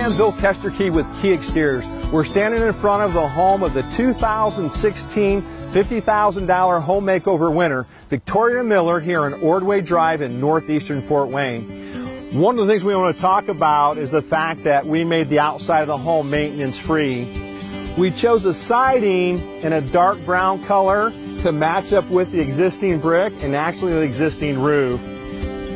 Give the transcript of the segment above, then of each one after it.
I am Bill Kesterkey with Key Exteriors. We're standing in front of the home of the 2016 $50,000 home makeover winner, Victoria Miller, here on Ordway Drive in northeastern Fort Wayne. One of the things we want to talk about is the fact that we made the outside of the home maintenance free. We chose the siding in a dark brown color to match up with the existing brick and actually the existing roof.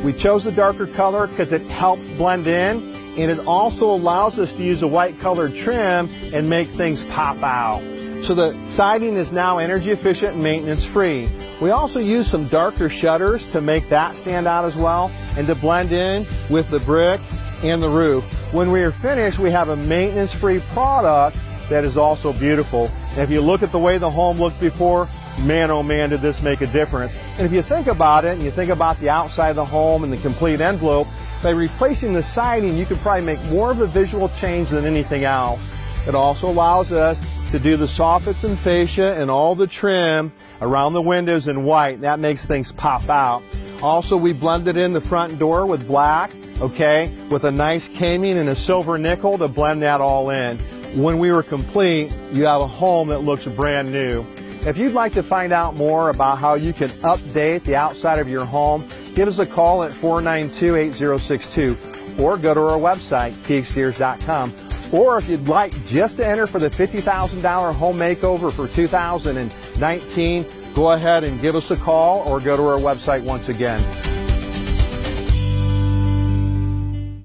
We chose the darker color because it helps blend in, and it also allows us to use a white colored trim and make things pop out. So the siding is now energy efficient and maintenance free. We also use some darker shutters to make that stand out as well and to blend in with the brick and the roof. When we are finished, we have a maintenance free product that is also beautiful. And if you look at the way the home looked before, man, oh man, did this make a difference. And if you think about it, and you think about the outside of the home and the complete envelope, by replacing the siding, you could probably make more of a visual change than anything else. It also allows us to do the soffits and fascia and all the trim around the windows in white. That makes things pop out. Also, we blended in the front door with black, okay, with a nice caming and a silver nickel to blend that all in. When we were complete, you have a home that looks brand new. If you'd like to find out more about how you can update the outside of your home, give us a call at 492-8062 or go to our website, keyexteriors.com. Or if you'd like just to enter for the $50,000 home makeover for 2019, go ahead and give us a call or go to our website once again.